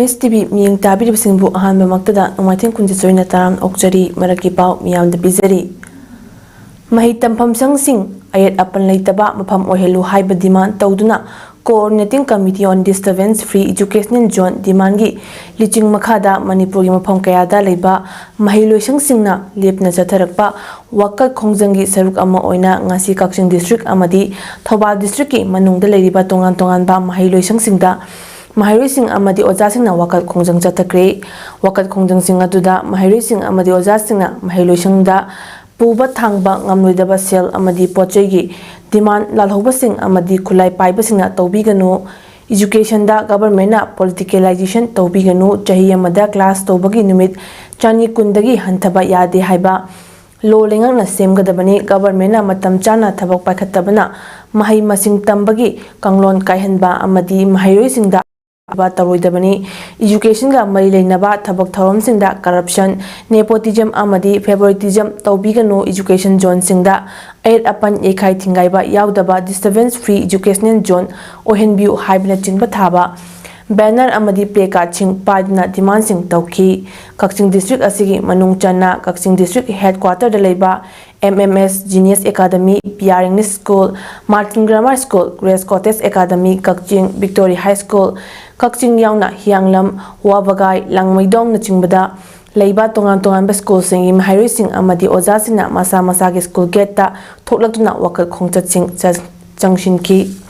PBS TV miyeng tabiribsingbu ahanba maktada numaiteng kunjisoina taram okjari maraki pau miyamda bizari mahi tampham sing ayat apan leitaba mafam ohelu haiba demand tawduna Coordinating Committee on Disturbance Free Educational Zone Dimangi Liching Makhada Manipur gi mafam kayada leiba mahiloisang singna lepna chatharakpa wakal khongjangi saruk ama oina ngasi Kakching District amadi Thobal District ki manungda leiriba tongan ba mahiloisang singda Mahiroy sing amadi oja singna wakal khongjang chathakre wakal khongjang sing aduda mahiroy sing amadi oja singna mahiloy singda puba thangba ngamloidaba sel amadi pochai gi demand lalhoba sing amadi khulai paiba singna tawbiganu education da government na politicalization tawbiganu chahi amada class tawbagi numit chani kundagi hanthaba yade haiba lo lengang na semgadabani government na matam chana thabak paikhatabana mahai masing tambagi kanglon kaihanba amadi mahiroy singda Taroidabani education ga mari leinaba thabak thorom singda corruption nepotism amadi favoritism tawbiganu education zone singda aid apan ekhai thingaiba yaudaba disturbance free educational zone ohenbiu haibna chingba thaba banner amadi placard ching padna demand sing tawki Kakching District asigi manung channa Kakching District headquarter da leiba MMS Genius Academy PR English School Martin Grammar School Grace Cottage Academy Kakching Victory High School Kakching yauna Hianglam Wabagai Langmaidong na chingbada leiba tongan school singi mahiroy sing amadi oja singna masa gi school gate ta thoklakna wakal khongchat sing changshin ki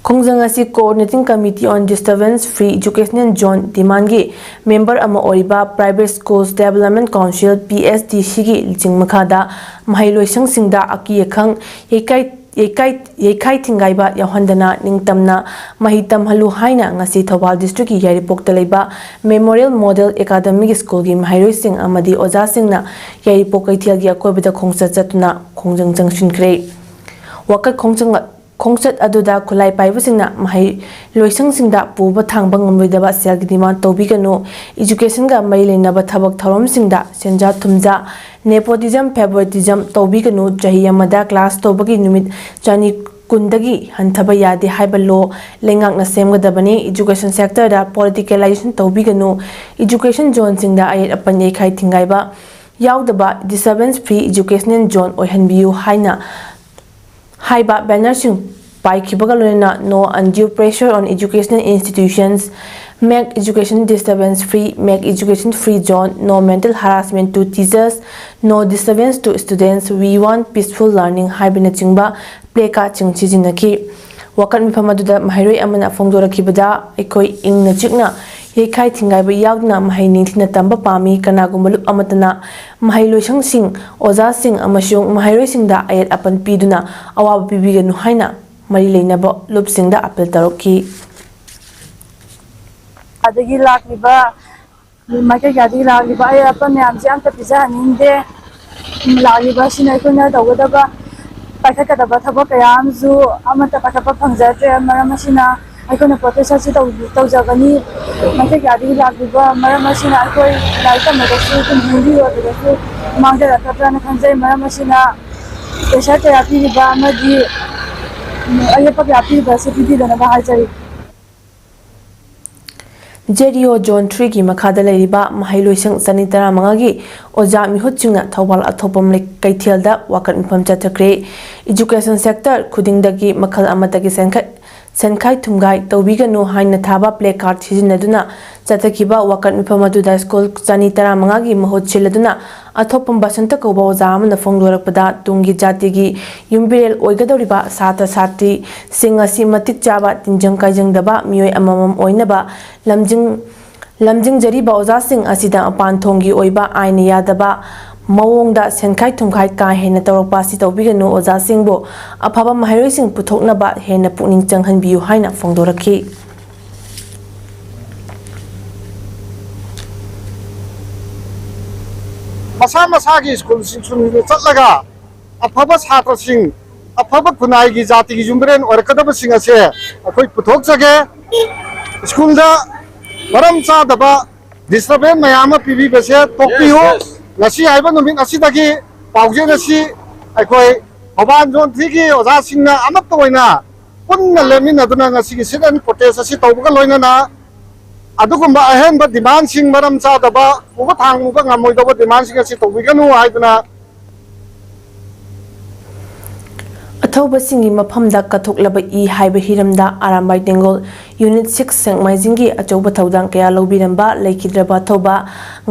Khongjang asi Coordinating Committee on Disturbance Free Educational Zone Dimangi member ama oriba Private Schools Development Council PSDC gi liching makhada mahiloisang singda aki yakhang yekai thingaiba yahandana ningtamna mahitam halu haina ngasi Thobal District ki Yaripok talaiba Memorial Model Academic School gi mahiroi sing amadi oja singna Yaripok kaithia gi akoibida khongchat chatuna khongjang changshinkre wakat khongchat aduda khulai paibasingna mahai loisang singda puba thangba ngamloidaba selgi demand tawbiganu education ga mari leinaba thabak thorom singda senja thumja nepotism favoritism tawbiganu chahi amada class tawbagi numit chani kundagi hanthaba yade haibalo lengakna semgadabani education sector da politicalization tawbiganu education zone singda ayat apan yekhai thingaiba yaudaba disturbance free educational zone oihanbiu haina Haiba banner sing Paikibagaluna no undue pressure on educational institutions, make education disturbance free, make education free zone, no mental harassment to teachers, no disturbance to students, we want peaceful learning, Haibina Chingba, Pleka Chingchizinaki. Wakan Mifamaduda Mahiri Amana Fongdora Kibada, Ekoi Ing Nachigna, Yekai Tingaiba Yagna, Mahinitina Tamba Pami, Kanagumbalu Amatana, Mahilo Shang Sing, Oza Sing, Amashung, Mahiro Singda, Ayat Apan Piduna, Awa Bibiga Nuhaina, Marilay Nabo, Lupsingda Apple Taroki. Adagila Liba, Maka Gadila Liba, Apan Yamjanta Pizza and Inde, Laliba Sinakuna, the Wadaba. Pakata Batabakayamzu, Amata Pakapangzate, Maramashina, I can protest it of Tozavani, Matakadi Lagiba, Maramashina, I call Laika Madasu, Hindi or the Manga Katana Kanzai, Maramashina, the Shata Apiba, Madi, Ayapapi, the City, and Bahajari. Jerio John 3 ki makhada leiriba mahiloisang sanitara mangagi oja mihuchunga thawal athopam le kaithialda wakat mpham chathakre education sector khudingdagi makhal amatagi senkhai thumgai tawbiganu haina thaba placard sizinaduna chathakiba wakat mpham aduda school sanitara mangagi mahut chiladuna athopam basanta koba oja amna fongdorakpada tungi jatigi yumbirel oigadoriba sata sati singasi matik chaba tinjang kaijang daba mioi amamam oinaba lamjing jariba oja sing asida apan thongi oiba aina yadaba mawongda senkhai thumkhai ka hena tawrakpa si tawbiganu oja singbo afaba mahiroi sing puthoknaba hena pukning changhanbiu haina fongdorakhi Masa ki school sing chatlaga afaba chhatra sing afaba kunai gi jati gi jumbren orkadaba sing ase akoi puthok jage school da maram cha daba disturbance mayama pibi bese tokpi ho ngasi aiba numit asidagi pauje nasi akoi hoban zone 3 gi oja singna amak to oina punna leminaduna ngasi sit-in protest asi tawbaga loinana adugumba ahenba demand sing maram chadaba uba thangmuga ngamoidaba demand sing asi tawbiganu haiduna ꯑꯊꯧꯕꯁꯤꯡꯒꯤ ꯃꯐꯝꯗ ꯀꯠꯊꯣꯛꯂꯕ E ꯍꯥꯏꯕ ꯍꯤꯔꯝꯗ Arambai ꯇꯦꯡꯒꯣꯜ unit 6 ꯁꯦꯡꯃꯥꯏꯖꯤꯡꯒꯤ ꯑꯆꯧꯕ ꯊꯧꯗꯥꯡ ꯀꯌꯥ ꯂꯧꯕꯤꯔꯝꯕ ꯂꯩꯈꯤꯗ꯭ꯔꯕ ꯑꯊꯧꯕ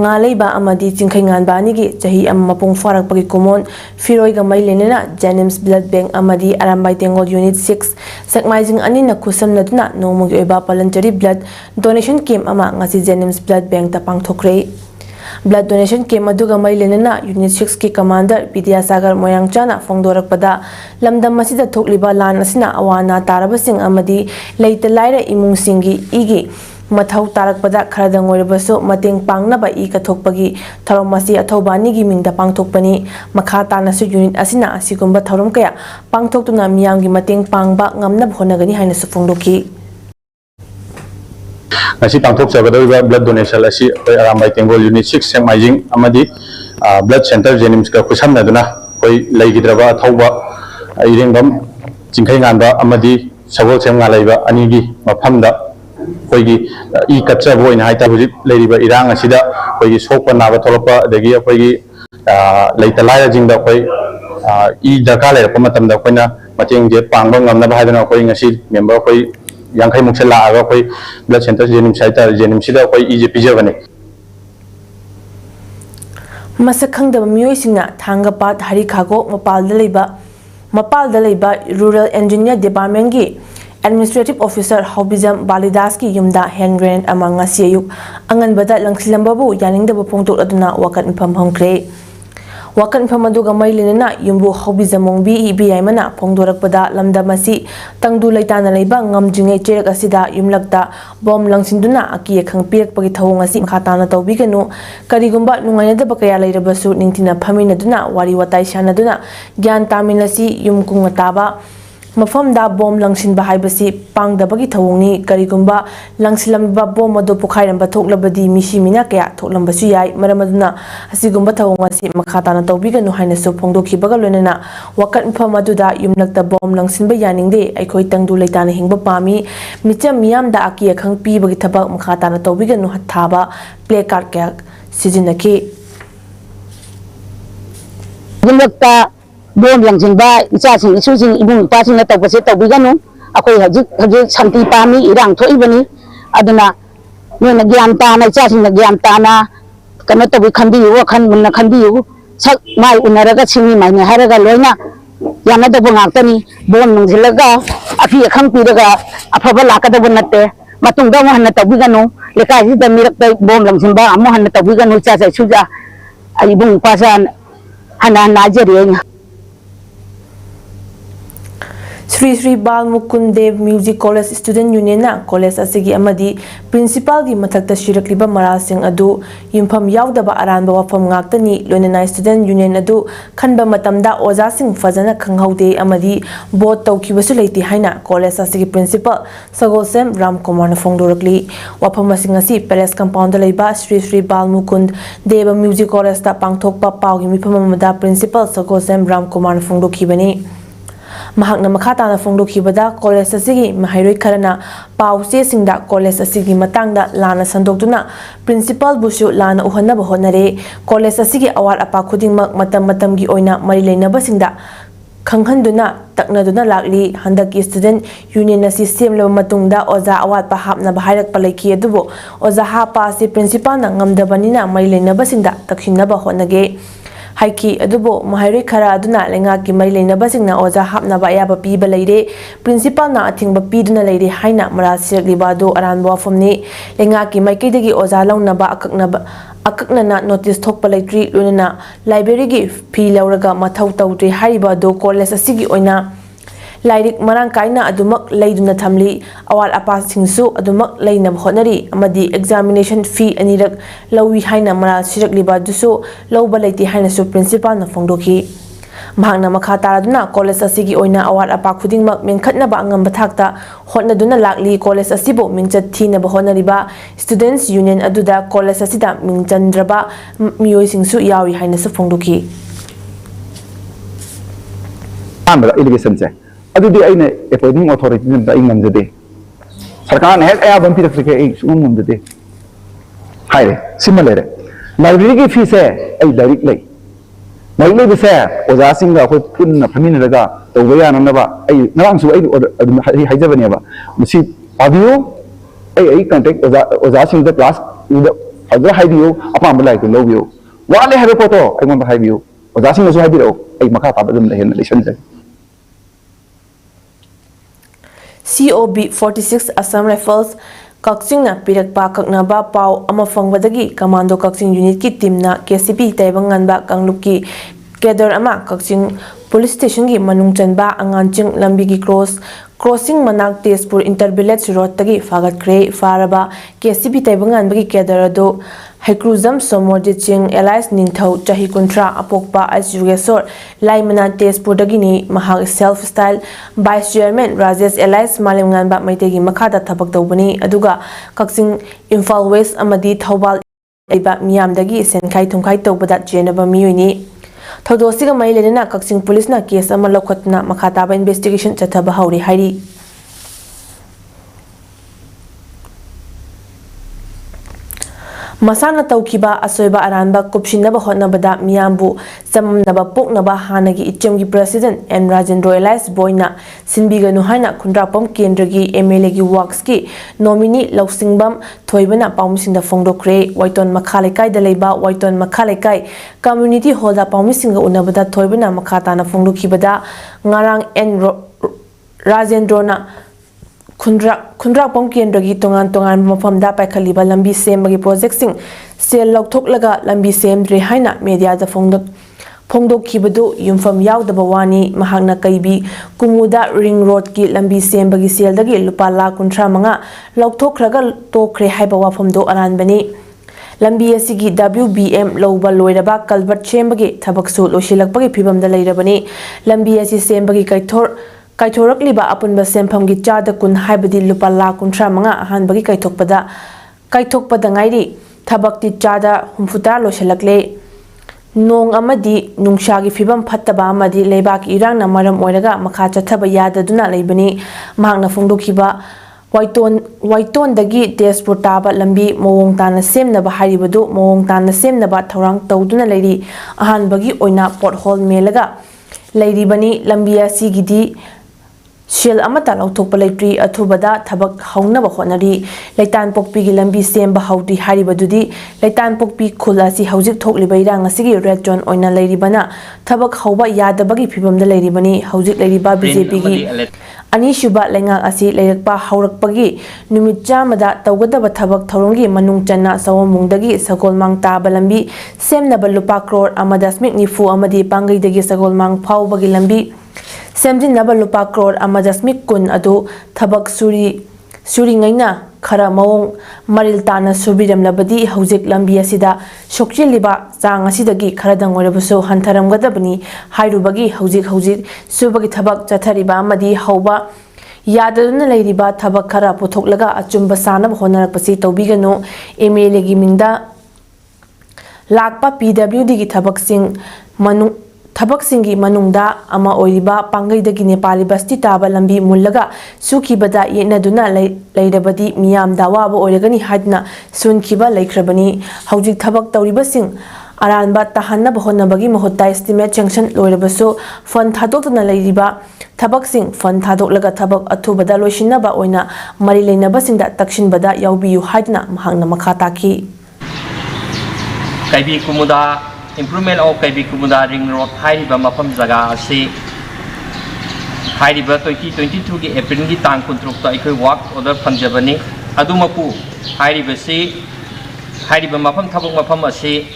ꯉꯥꯂꯩꯕ ꯑꯃꯗꯤ ꯆꯤꯡꯈꯩꯉꯥꯟꯕ ꯑꯅꯤꯒꯤ ꯆꯍꯤ ꯑꯃ ꯃꯄꯨꯡ ꯐꯥꯔꯛꯄꯒꯤ ꯀꯨꯝꯑꯣꯟ ꯐꯤꯔꯣꯏꯒ ꯃꯔꯤ ꯂꯩꯅꯅ ꯖꯦꯅꯤꯝꯁ ꯕ꯭ꯂꯗ ꯕꯦꯡꯛ ꯑꯃꯗꯤ ꯑꯔꯥꯝꯕꯥꯏ ꯇꯦꯡꯒꯣꯜ ꯌꯨꯅꯤꯠ 6 ꯁꯦꯛꯃꯥꯏꯖꯤꯡ ꯑꯅꯤꯅ ꯈꯨꯠꯁꯝꯅꯗꯨꯅ ꯅꯣꯡꯃꯒꯤ ꯑꯣꯏꯕ ꯚꯣꯂꯟꯇꯔꯤ ꯕ꯭ꯂꯗ ꯗꯣꯅꯦꯁꯟ ꯀꯦꯝꯞ ꯑꯃ ꯉꯁꯤ ꯖꯦꯅꯤꯝꯁ ꯕ꯭ꯂꯗ ꯕꯦꯡꯛꯇ ꯄꯥꯡꯊꯣꯛꯈ꯭ꯔꯦ꯫ ꯕ꯭ꯂꯗ ꯗꯣꯅꯦꯁꯟ ꯀꯦꯝꯞ ꯑꯗꯨꯒ ꯃꯔꯤ ꯂꯩꯅꯅ ꯌꯨꯅꯤꯠ 6ꯀꯤ ꯀꯃꯥꯟꯗꯔ ꯕꯤꯗ꯭ꯌꯥꯁꯥꯒꯔ ꯃꯣꯏꯔꯥꯡꯆꯥꯅ ꯐꯣꯡꯗꯣꯔꯛꯄꯗ ꯂꯝꯗꯝ ꯑꯁꯤꯗ ꯊꯣꯛꯂꯤꯕ ꯂꯥꯟ ꯑꯁꯤꯅ ꯑꯋꯥ ꯑꯅꯥ ꯇꯥꯔꯕꯁꯤꯡ ꯑꯃꯗꯤ ꯂꯩꯇ ꯂꯥꯏꯔ ꯏꯃꯨꯡꯁꯤꯡꯒꯤ ꯏꯒꯤ ꯃꯊꯧ ꯇꯥꯔꯛꯄꯗ ꯈꯔꯗꯪ ꯑꯣꯏꯔꯕꯁꯨ ꯃꯇꯦꯡ ꯄꯥꯡꯅꯕ ꯏ ꯀꯠꯊꯣꯛꯄꯒꯤ ꯊꯧꯔꯝ ꯑꯁꯤ ꯑꯊꯧꯕ ꯑꯅꯤꯒꯤ ꯃꯤꯡꯗ ꯄꯥꯡꯊꯣꯛꯄꯅꯤ꯫ ꯃꯈꯥ ꯇꯥꯅꯁꯨ ꯌꯨꯅꯤꯠ ꯑꯁꯤꯅ ꯑꯁꯤꯒꯨꯝꯕ ꯊꯧꯔꯝ ꯀꯌꯥ ꯄꯥꯡꯊꯣꯛꯇꯨꯅ ꯃꯤꯌꯥꯝꯒꯤ ꯃꯇꯦꯡ ꯄꯥꯡꯕ ꯉꯝꯅꯕ ꯍꯣꯠꯅꯒꯅꯤ ꯍꯥꯏꯅꯁꯨ ꯐꯣꯡꯗꯣꯛꯈꯤ꯫ ngasi pangthokjagadawiba blood donation asi koi arambai tengol unit 6 sengmaijing amadi blood center jenims ka khusamnaduna koi leigidraba thauba irengbam chingkhai nganba amadi sagol sem ngalaiba anigi mafamda koigi i katchabo ina haita hujik leiriba irang asida koigi sokpa naba tholokpa adagi koigi leita laira jingda koi i darka leirpa matamda koina matengje pangba ngamnaba haidana koi ngasi member koi yankai mukse laaga koi blood center jenim saita jenim sida koi ije pijabane masak khangdaba miyoisingna thangapat harikhago mapalda leiba rural engineer department gi administrative officer Hobijam Balidas ki yumda hand grenade ama ngasi ayuk anganbada langsilambabu yaningdaba pongtok aduna wakat mpham hongkre wakan phamadugga mai lenana yumbu Hobijamongbi ibiyamana phongdorakpada lamdamasi tangdu leitana leiba ngamjingai cherak asida yumlakta bom langsinduna aki khang pirakpagi thawong asi khatana tawbiganu karigumba nungainadaba kaya leirabasu ningtina phaminaduna wari watai shanaduna gyan taminasi yumkunga taba mafamda bom langsinba haibasi pangdabagi thawongni karigumba langsilamba bom ado pukhairamba thoklabadi misimina kaya thoklambasu yai maramaduna asigumba thawong asi makhatana tawbiganu hainasu phongdokhibaga loinana wakat mfam aduda yumlakta bom langsinba yaningde aikhoi tangdu leitana hingba pami micham miyamda aki akhang pibagi thabak makhatana tawbiganu hathaba play card kaya sijinaki yumlakta bom langsinba ichasing isujing ibung pasing na tawbase tawbiganu akoi hajik santi pami irang thoibani aduna nona gyan tana ichasing na gyan tana kana tawi khandi wa khan munna khandi sak mai unaraga singi mai ne haraga loina yana da bungaktani bom nungzilaga afi akhang piraga afaba lakada bunatte matungda mo hanna tawbiganu lekai ji da mirak bom langsinba amo hanna tawbiganu ichasa suja ibung pasan hana najeriya Sri Sri Bal Mukund Dev Music College Student Union na college asigi amadi principal gi mathakta shirakliba maral sing adu yimpham yaudaba aranba wafam ngaktani loinana student union adu khanba matamda oja sing fazana khanghaude amadi vote tawkibasu leiti haina college asigi principal Sagolsem Ramkumar na phongdorakli wafam asing asi palace compound leiba Sri Sri Bal Mukund Dev Music College ta pangthokpa pawgi mifam amada principal Sagolsem Ramkumar na phongdokhibani mahakna makhatana phongdokhibada college asigi mahairoi kharana pause singda college asigi matangda lana sandokduna principal busu lana uhanaba honare college asigi awar apa khudingmak matam gi oina mari leinaba singda khanghanduna taknaduna lakli handaki student union asi semlaba matungda oja awat pa hapna bahairak palaiki adubo oja hapa asi principal na ngamdabanina mari leinaba singda takshinaba honage haiki adubo mahairoi khara aduna lenga ki mai leinaba singna oja hapnaba ayaba piba leire principal na athingba piduna leire haina mara sirliba do aranba famni lenga ki maikidagi oja launaba akaknana notice thokpa leitri loinana library gi fi lauraga mathau tawdri hariba do college asigi oina lairik marang kaina adumak leiduna thamli awal apa singsu adumak leina honari amadi examination fee anirak lawi haina mara sirakliba dusu lawba leiti haina su principal na phongdoki mahakna makha taraduna college asigi oina awal apa khudingmak menkhatnaba angamba thakta hotnaduna lakli college asibo mingchat thinaba honariba students union aduda college asida mingchandraba miyoi singsu yawi haina su phongdoki amra education se ꯑꯗꯨꯗꯤ ꯑꯩꯅ ꯑꯦꯄꯣꯏꯟꯇꯤꯡ ꯑꯣꯊꯣꯔꯤꯇꯤꯗ ꯑꯩ ꯉꯝꯖꯗꯦ ꯁꯔꯀꯥꯔꯅ ꯍꯦꯛ ꯑꯌꯥꯕ ꯑꯃ ꯄꯤꯔꯛꯇ꯭ꯔꯤꯈꯩ ꯑꯩ ꯁꯨꯡꯉꯝ ꯉꯝꯖꯗꯦ ꯍꯥꯏꯔꯦ ꯁꯤꯃ ꯂꯩꯔꯦ ꯂꯥꯏꯕ꯭ꯔꯦꯔꯤꯒꯤ ꯐꯤꯁꯦ ꯑꯩ ꯂꯥꯏꯔꯤꯛ ꯂꯩ ꯂꯥꯏꯔꯤꯛ ꯂꯩꯕꯁꯦ ꯑꯣꯖꯥꯁꯤꯡꯒ ꯑꯩꯈꯣꯏ ꯄꯨꯟꯅ ꯐꯝꯃꯤꯟꯅꯔꯒ ꯇꯧꯕ ꯌꯥꯅꯅꯕ ꯑꯩ ꯉꯔꯥꯡꯁꯨ ꯑꯩ ꯑꯗꯨꯝ ꯍꯥꯏꯖꯕꯅꯦꯕ ꯃꯁꯤ ꯄꯥꯕꯤꯌꯨ ꯑꯩ ꯀꯟꯇꯦꯛ ꯑꯣꯖꯥꯁꯤꯡꯗ ꯀ꯭ꯂꯥꯁꯗ ꯐꯖꯅ ꯍꯥꯏꯕꯤꯌꯨ ꯑꯄꯥꯝꯕ ꯂꯥꯏꯔꯤꯛꯇꯨ ꯂꯧꯕꯤꯌꯨ ꯋꯥꯠꯂꯦ ꯍꯥꯏꯕ ꯄꯣꯠꯇꯣ ꯑꯩꯉꯣꯟꯗ ꯍꯥꯏꯕꯤꯌꯨ ꯑꯣꯖꯥꯁꯤꯡꯅꯁꯨ ꯍꯥꯏꯕꯤꯔꯛꯎ ꯑꯩ ꯃꯈꯥ ꯇꯥꯕ ꯑꯗꯨꯝ ꯍꯦꯟꯅ ꯂꯩꯁꯟꯖꯒꯦ COB 46 Assam Rifles Kakchingna pirakpa kaknaba pau ama fangwadagi Commando Kakching Unit ki teamna KCP Taibanganba Kanglupki Kedar ama Kakching Police Station gi manung chanba anganching lambi gi crossing manak Tezpur Intervillage Road tagi fagat kre faraba KCP Taibanganba gi Kedar ado Haikruzam Somorjit Ching Elias Ningthau Chahi Kuntra Apokpa Ajugesor Laimana Tezpur dagini mahag self style Vice Chairman Rajesh Elias Malimnganba Maitegi Makada Thabak Tawbani aduga Kakching Imphal West amadi Thobal aiba miyamdagi senkhai thumkhai tawbada chenaba miyuni Thodosiga mailena Kakching Police na case ama lokhatna makhataba investigation chathaba hauri hairi Masana taukiba asoiba aranba kupshinaba hotnabada miyambu samnaba poknaba hanagi ichemgi president M Rajendra Elias Boyna sinbiganu haina kundrapam kendragi MLA gi works ki nominee lausingbam thoibana paumsinda fongdokre waiton makhalaikai da leiba waiton makhalaikai community hall da paumisinga unabada thoibana makhatana fongdokhibada ngarang N Rajendrona Kundrak Pom Kendragi Tongan Mafamda Paikaliba Lambi Sembagi projectsing sel lauthoklaga lambi semdre haina media da Pongdok Kibadu Yumfam Yaudaba Wani Mahagna Kaibi Kumuda Ring Road ki lambi sembagi seldagi lupa la kuntra manga lauthokraga tokre haiba wafamdo aranbani lambi asigi WBM lowba loiraba kalbat chembagi thabaksu losilakpagi phibamda leirabani lambi asi sembagi Kaithorakliba apunba sempham gi chada kun haibadi lupa la kuntra manga ahanbagi kaithokpada ngairi thabakti chada humfuta loselakle nong amadi nungshagi phibam phattaba amadi leibak irangna maram oiraga makha chathaba yadaduna leibani mahakna fongdokhiba waiton dagi Tezpur taba lambi mowong tana semnaba haribadu mowong tana semnaba thorang tawduna leiri ahanbagi oina pothole melaga leiribani lambi asigidi Shil amata lauthokpa leitri athubada thabak haunaba honari leitan pokpi gi lambi semba haudi haribadudi leitan pokpi khul asi haujik thokliba irang asigi red zone oina leiribana thabak hauba yadabagi phibamda leiribani haujik leiriba BJP gi anishuba lenga asi leirakpa haurakpagi numit chamada tawgadaba thabak thoronggi manung channa sawamungdagi sagolmang taba lambi semnaba lupa crore amadasmik nifu amadi pangaidagi sagolmang phawbagi lambi Semjin naba lupa crore amadasmik kun adu thabak suri ngaina khara mawong maril tana subiram labadi haujik lambi asida shokchiliba chang asidagi kharadang oirabusu hantharamgadabani hairubagi haujik subagi thabak chathariba amadi hauba yadaduna leiriba thabak khara puthoklaga achumba sanaba honarakpasi tawbiganu MLA gi mingda lakpa PWD gi Thabaksingi manungda ama oiriba pangaidagi Nepali basti taba lambi mullaga sukibada yenaduna leirabadi miyamda waba oiragani hadna sunkiba leikrabani haujik thabak tawribasing aranba tahanna bahonabagi mahutta estimate sanction loirabasu fund thadokna leiriba thabaksing fund thadoklaga thabak athubada loisinaba oina mari leinabasingda takshinbada yaubiyu hadna mahangna makha taki Kaibi Kumuda improvement of Kaibi Kumuda Ring Road Haiba Mapam Zaga asi Haiba 2022 ki April ki tang kuntrukta ikoi work order Panjabani adumapu Haiba si Haiba Mapam Thabuk Mapam asi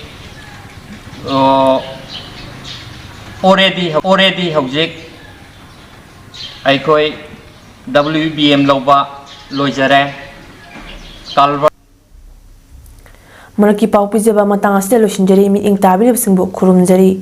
already haujik aikoi WBM loba loijare kalva Maraki pau pijaba matang asle lo shinjari mi ing tabirib singbu khurumjari